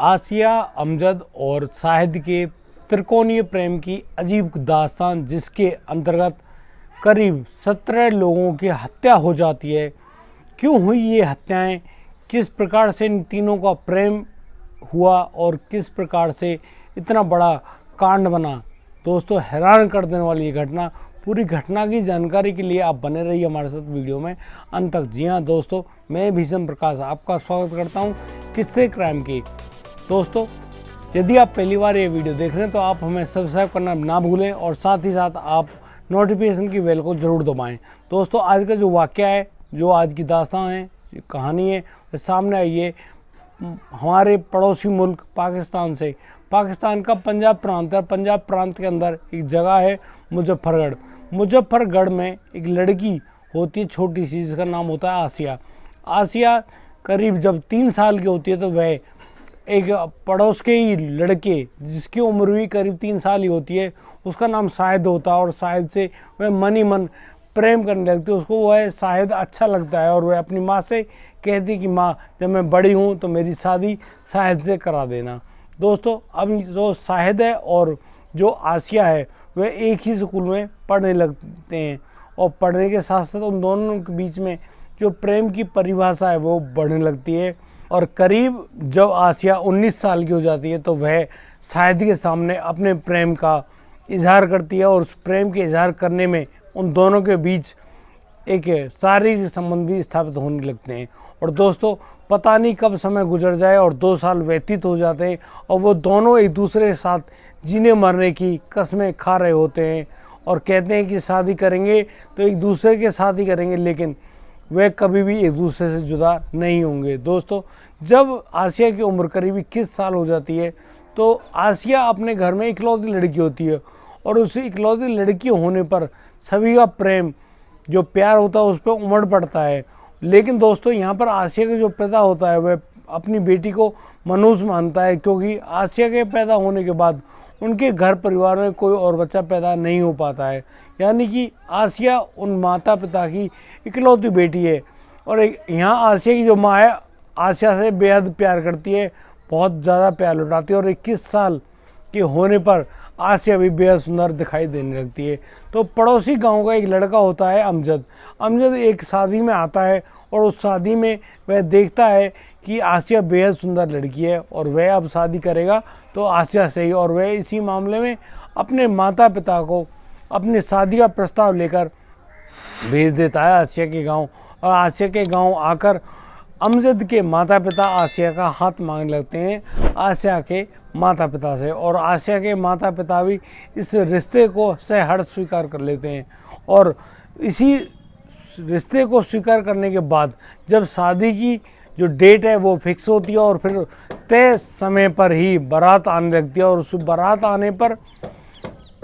आसिया, अमजद और शाहिद के त्रिकोणीय प्रेम की अजीब दास्तान, जिसके अंतर्गत करीब 17 लोगों की हत्या हो जाती है। क्यों हुई ये हत्याएं, किस प्रकार से इन तीनों का प्रेम हुआ और किस प्रकार से इतना बड़ा कांड बना। दोस्तों, हैरान कर देने वाली ये घटना। पूरी घटना की जानकारी के लिए आप बने रहिए हमारे साथ वीडियो में अंत तक। जी हाँ दोस्तों, मैं भीषण प्रकाश आपका स्वागत करता हूँ किस्से क्राइम की। दोस्तों, यदि आप पहली बार ये वीडियो देख रहे हैं तो आप हमें सब्सक्राइब करना ना भूलें और साथ ही साथ आप नोटिफिकेशन की बेल को ज़रूर दबाएं। दोस्तों, आज का जो वाक़या है, जो आज की दास्तान है, कहानी है, वो सामने आई है हमारे पड़ोसी मुल्क पाकिस्तान से। पाकिस्तान का पंजाब प्रांत है। पंजाब प्रांत के अंदर एक जगह है मुजफ्फरगढ़। मुजफ्फरगढ़ में एक लड़की होती है छोटी सी, जिसका नाम होता है आसिया। आसिया करीब जब 3 साल की होती है तो वह एक पड़ोस के ही लड़के, जिसकी उम्र भी करीब 3 साल ही होती है, उसका नाम शाहिद होता है और शाहिद से वह मन ही मन प्रेम करने लगती है। उसको वह शाहिद अच्छा लगता है और वह अपनी माँ से कहती है कि माँ, जब मैं बड़ी हूँ तो मेरी शादी शाहिद से करा देना। दोस्तों, अब जो शाहिद है और जो आसिया है वह एक ही स्कूल में पढ़ने लगते हैं और पढ़ने के साथ साथ उन दोनों के बीच में जो प्रेम की परिभाषा है वो बढ़ने लगती है। और करीब जब आसिया 19 साल की हो जाती है तो वह शाहिद के सामने अपने प्रेम का इजहार करती है और उस प्रेम के इजहार करने में उन दोनों के बीच एक शारीरिक संबंध भी स्थापित होने लगते हैं। और दोस्तों, पता नहीं कब समय गुजर जाए और 2 साल व्यतीत हो जाते हैं और वो दोनों एक दूसरे के साथ जीने मरने की कस्में खा रहे होते हैं और कहते हैं कि शादी करेंगे तो एक दूसरे के साथ ही करेंगे, लेकिन वे कभी भी एक दूसरे से जुदा नहीं होंगे। दोस्तों, जब आसिया की उम्र करीब 21 साल हो जाती है तो आसिया अपने घर में इकलौती लड़की होती है और उस इकलौती लड़की होने पर सभी का प्रेम, जो प्यार होता है, उस पर उमड़ पड़ता है। लेकिन दोस्तों, यहाँ पर आसिया का जो पिता होता है वह अपनी बेटी को मनहूस मानता है, क्योंकि आसिया के पैदा होने के बाद उनके घर परिवार में कोई और बच्चा पैदा नहीं हो पाता है। यानी कि आसिया उन माता पिता की इकलौती बेटी है और यहाँ आसिया की जो माँ है आसिया से बेहद प्यार करती है, बहुत ज़्यादा प्यार लुटाती है और 21 साल के होने पर आसिया भी बेहद सुंदर दिखाई देने लगती है। तो पड़ोसी गांव का एक लड़का होता है अमजद। अमजद एक शादी में आता है और उस शादी में वह देखता है कि आसिया बेहद सुंदर लड़की है और वह अब शादी करेगा तो आसिया से ही। और वह इसी मामले में अपने माता पिता को अपनी शादी का प्रस्ताव लेकर भेज देता है आसिया के गांव। और आसिया के गांव आकर अमजद के माता पिता आसिया का हाथ मांगने लगते हैं आसिया के माता पिता से, और आसिया के माता पिता भी इस रिश्ते को सहर्ष स्वीकार कर लेते हैं। और इसी रिश्ते को स्वीकार करने के बाद जब शादी की जो डेट है वो फिक्स होती है और फिर तय समय पर ही बारात आने लगती है। और उस बारात आने पर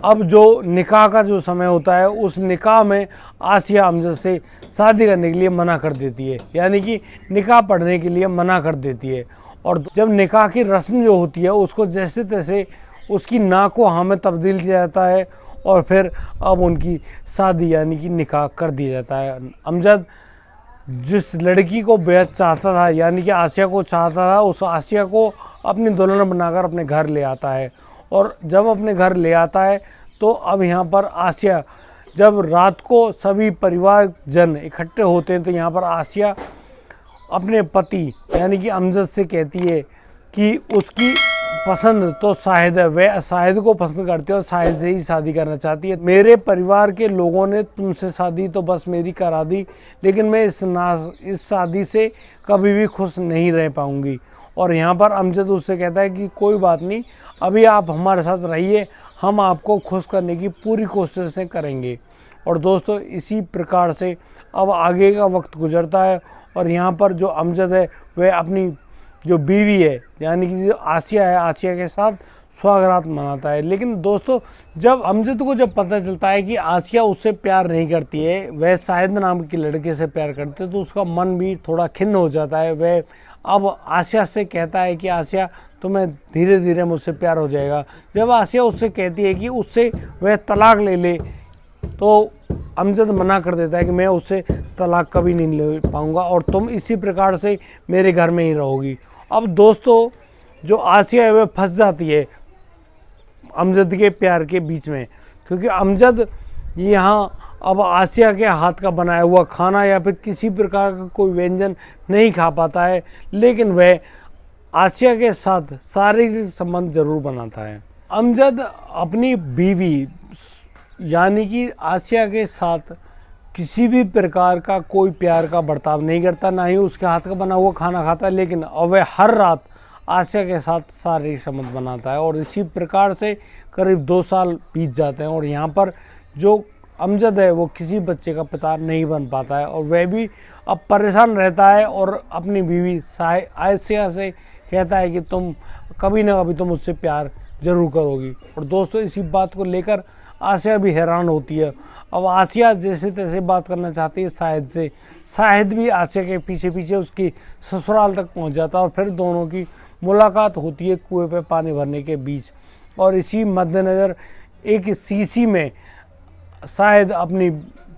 अब जो निकाह का जो समय होता है, उस निकाह में आसिया अमजद से शादी करने के लिए मना कर देती है, यानी कि निकाह पढ़ने के लिए मना कर देती है। और जब निकाह की रस्म जो होती है उसको जैसे तैसे उसकी ना को हाँ में तब्दील किया जाता है और फिर अब उनकी शादी यानी कि निकाह कर दिया जाता है। अमजद जिस लड़की को बेहद चाहता था, यानी कि आसिया को चाहता था, उस आसिया को अपनी दुल्हन बनाकर अपने घर ले आता है। और जब अपने घर ले आता है तो अब यहाँ पर आसिया, जब रात को सभी परिवार जन इकट्ठे होते हैं तो यहाँ पर आसिया अपने पति यानी कि अमजद से कहती है कि उसकी पसंद तो शाहिद है, वह शाहिद को पसंद करती है और शाहिद से ही शादी करना चाहती है। मेरे परिवार के लोगों ने तुमसे शादी तो बस मेरी करा दी, लेकिन मैं इस शादी से कभी भी खुश नहीं रह पाऊँगी। और यहाँ पर अमजद उससे कहता है कि कोई बात नहीं, अभी आप हमारे साथ रहिए, हम आपको खुश करने की पूरी कोशिशें करेंगे। और दोस्तों, इसी प्रकार से अब आगे का वक्त गुजरता है और यहाँ पर जो अमजद है वह अपनी जो बीवी है यानी कि जो आसिया है, आसिया के साथ स्वागरात मनाता है। लेकिन दोस्तों, जब अमजद को जब पता चलता है कि आसिया उससे प्यार नहीं करती है, वह शाहिद नाम के लड़के से प्यार करते है, तो उसका मन भी थोड़ा खिन्न हो जाता है। वह अब आसिया से कहता है कि आसिया, तुम्हें धीरे धीरे मुझसे प्यार हो जाएगा। जब आसिया उससे कहती है कि उससे वह तलाक ले ले तो अमजद मना कर देता है कि मैं उससे तलाक कभी नहीं ले पाऊँगा और तुम इसी प्रकार से मेरे घर में ही रहोगी। अब दोस्तों, जो आसिया है वह फंस जाती है अमजद के प्यार के बीच में, क्योंकि अमजद यहाँ अब आसिया के हाथ का बनाया हुआ खाना या फिर किसी प्रकार का कोई व्यंजन नहीं खा पाता है, लेकिन वह आसिया के साथ शारीरिक संबंध जरूर बनाता है। अमजद अपनी बीवी यानी कि आसिया के साथ किसी भी प्रकार का कोई प्यार का बर्ताव नहीं करता, ना ही उसके हाथ का बना हुआ खाना खाता, लेकिन वह हर रात आसिया के साथ शारीरिक संबंध बनाता है। और इसी प्रकार से करीब 2 साल बीत जाते हैं और यहाँ पर जो अमजद है वो किसी बच्चे का पिता नहीं बन पाता है और वह भी अब परेशान रहता है और अपनी बीवी आसिया से कहता है कि तुम कभी ना कभी तुम मुझसे प्यार जरूर करोगी। और दोस्तों इसी बात को लेकर आसिया भी हैरान होती है। अब आसिया जैसे तैसे बात करना चाहती है शाहिद से, शाहिद भी आसिया के पीछे पीछे उसकी ससुराल तक पहुंच जाता है और फिर दोनों की मुलाकात होती है कुएं पे पानी भरने के बीच। और इसी मद्देनज़र एक सीसी में शाहिद अपनी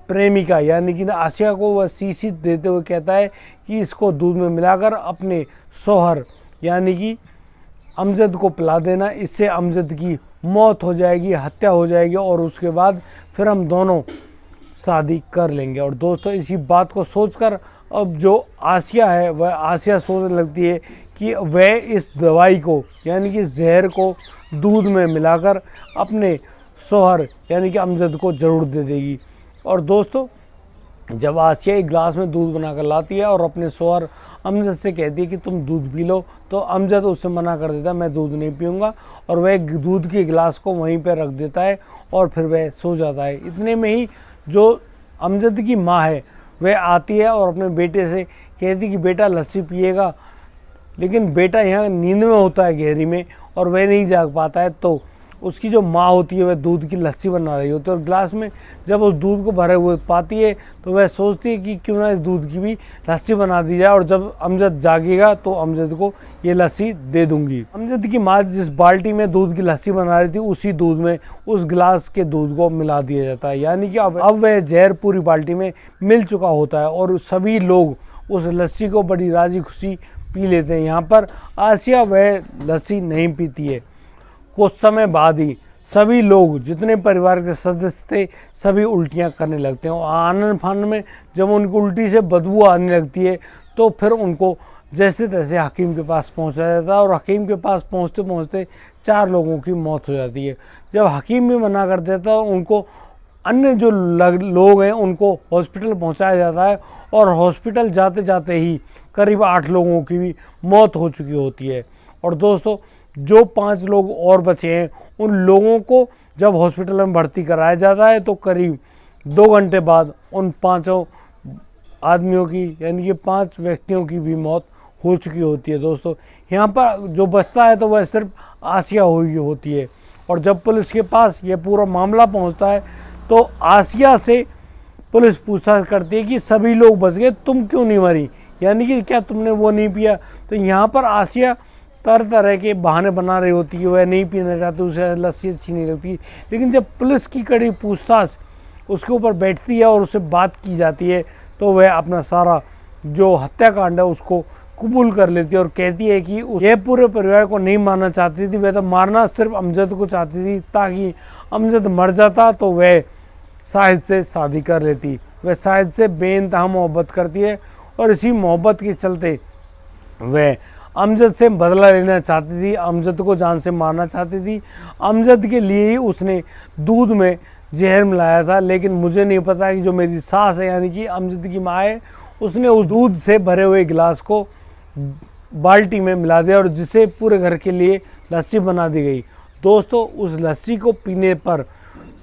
प्रेमिका यानी कि आसिया को वह सीसी देते हुए कहता है कि इसको दूध में मिलाकर अपने शौहर यानी कि अमजद को पिला देना, इससे अमजद की मौत हो जाएगी, हत्या हो जाएगी और उसके बाद फिर हम दोनों शादी कर लेंगे। और दोस्तों इसी बात को सोचकर अब जो आसिया है वह आसिया सोचने लगती है कि वह इस दवाई को यानी कि जहर को दूध में मिलाकर अपने शौहर यानी कि अमजद को ज़रूर दे देगी। और दोस्तों जब आसिया एक गिलास में दूध बनाकर लाती है और अपने शौहर अमजद से कहती है कि तुम दूध पी लो, तो अमजद उससे मना कर देता है, मैं दूध नहीं पीऊँगा, और वह दूध के गिलास को वहीं पर रख देता है और फिर वह सो जाता है। इतने में ही जो अमजद की माँ है वह आती है और अपने बेटे से कहती कि बेटा लस्सी पिएगा, लेकिन बेटा यहाँ नींद में होता है गहरी में और वह नहीं जाग पाता है। तो उसकी जो माँ होती है वह दूध की लस्सी बना रही होती है और गिलास में जब उस दूध को भरे हुए पाती है तो वह सोचती है कि क्यों ना इस दूध की भी लस्सी बना दी जाए और जब अमजद जागेगा तो अमजद को ये लस्सी दे दूंगी। अमजद की माँ जिस बाल्टी में दूध की लस्सी बना रही थी उसी दूध में उस गिलास के दूध को मिला दिया जाता है, यानी कि अब वह जहर पूरी बाल्टी में मिल चुका होता है और सभी लोग उस लस्सी को बड़ी राजी खुशी पी लेते हैं। यहाँ पर आसिया वह लस्सी नहीं पीती है। कुछ समय बाद ही सभी लोग जितने परिवार के सदस्य थे सभी उल्टियाँ करने लगते हैं और आनंद फानन में जब उनकी उल्टी से बदबू आने लगती है तो फिर उनको जैसे तैसे हकीम के पास पहुंचाया जाता है और हकीम के पास पहुंचते पहुंचते 4 लोगों की मौत हो जाती है। जब हकीम भी मना कर देता है उनको अन्य जो लोग हैं उनको हॉस्पिटल पहुंचाया जाता है और हॉस्पिटल जाते जाते ही करीब 8 लोगों की भी मौत हो चुकी होती है। और दोस्तों जो 5 लोग और बचे हैं उन लोगों को जब हॉस्पिटल में भर्ती कराया जाता है तो करीब 2 घंटे बाद उन 5 आदमियों की यानी कि 5 व्यक्तियों की भी मौत हो चुकी होती है। दोस्तों यहाँ पर जो बचता है तो वह सिर्फ आसिया हुई होती है और जब पुलिस के पास यह पूरा मामला पहुँचता है तो आसिया से पुलिस पूछताछ करती है कि सभी लोग बच गए, तुम क्यों नहीं मरी, यानी कि क्या तुमने वो नहीं पिया। तो यहाँ पर आसिया तरह तरह के बहाने बना रही होती है, वह नहीं पीना चाहती, उसे लस्सी अच्छी नहीं लगती। लेकिन जब पुलिस की कड़ी पूछताछ उसके ऊपर बैठती है और उससे बात की जाती है तो वह अपना सारा जो हत्याकांड है उसको कबूल कर लेती है और कहती है कि यह पूरे परिवार को नहीं मारना चाहती थी, वह तो मारना सिर्फ अमजद को चाहती थी ताकि अमजद मर जाता तो वह शाहिद से शादी कर लेती। वह शाहिद से बेइंतहा मोहब्बत करती है और इसी मोहब्बत के चलते वह अमजद से बदला लेना चाहती थी, अमजद को जान से मारना चाहती थी। अमजद के लिए ही उसने दूध में जहर मिलाया था, लेकिन मुझे नहीं पता कि जो मेरी सास है यानी कि अमजद की माँ है उसने उस दूध से भरे हुए गिलास को बाल्टी में मिला दिया और जिसे पूरे घर के लिए लस्सी बना दी गई। दोस्तों उस लस्सी को पीने पर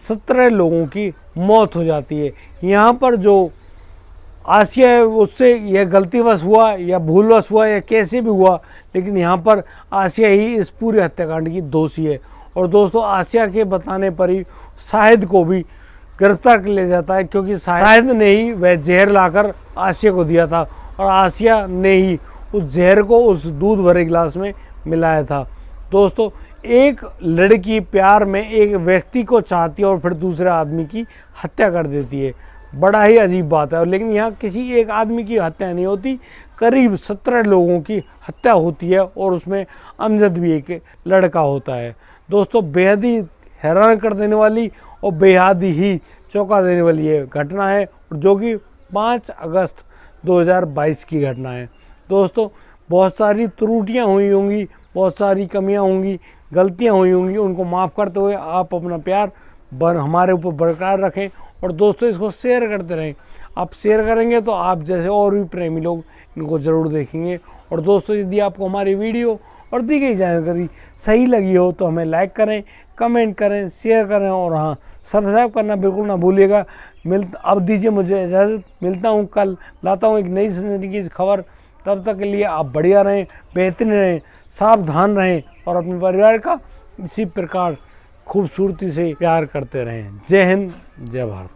17 लोगों की मौत हो जाती है। यहाँ पर जो आसिया है उससे यह गलतीवश हुआ या भूलवश हुआ या कैसे भी हुआ, लेकिन यहाँ पर आसिया ही इस पूरे हत्याकांड की दोषी है। और दोस्तों आसिया के बताने पर ही शाहिद को भी गिरफ्तार कर लिया जाता है, क्योंकि शाहिद ने ही वह जहर लाकर आसिया को दिया था और आसिया ने ही उस जहर को उस दूध भरे गिलास में मिलाया था। दोस्तों एक लड़की प्यार में एक व्यक्ति को चाहती है और फिर दूसरे आदमी की हत्या कर देती है, बड़ा ही अजीब बात है। और लेकिन यहाँ किसी एक आदमी की हत्या नहीं होती, करीब 17 लोगों की हत्या होती है और उसमें अमजद भी एक लड़का होता है। दोस्तों, बेहद ही हैरान कर देने वाली और बेहद ही चौंका देने वाली ये घटना है, जो कि 5 अगस्त 2022 की घटना है। दोस्तों, बहुत सारी त्रुटियां हुई होंगी, बहुत सारी कमियां होंगी, गलतियां हुई होंगी, उनको माफ़ करते हुए आप अपना प्यार हमारे ऊपर बरकरार रखें और दोस्तों इसको शेयर करते रहें। आप शेयर करेंगे तो आप जैसे और भी प्रेमी लोग इनको ज़रूर देखेंगे। और दोस्तों, यदि आपको हमारी वीडियो और दी गई जानकारी सही लगी हो तो हमें लाइक करें, कमेंट करें, शेयर करें और हाँ, सब्सक्राइब करना बिल्कुल ना भूलिएगा। अब दीजिए मुझे इजाज़त, मिलता हूँ कल, लाता हूँ एक नई जिंदगी की खबर। तब तक के लिए आप बढ़िया रहें, बेहतरीन रहें, सावधान रहें और अपने परिवार का इसी प्रकार खूबसूरती से प्यार करते रहें। जय हिंद, जय भारत।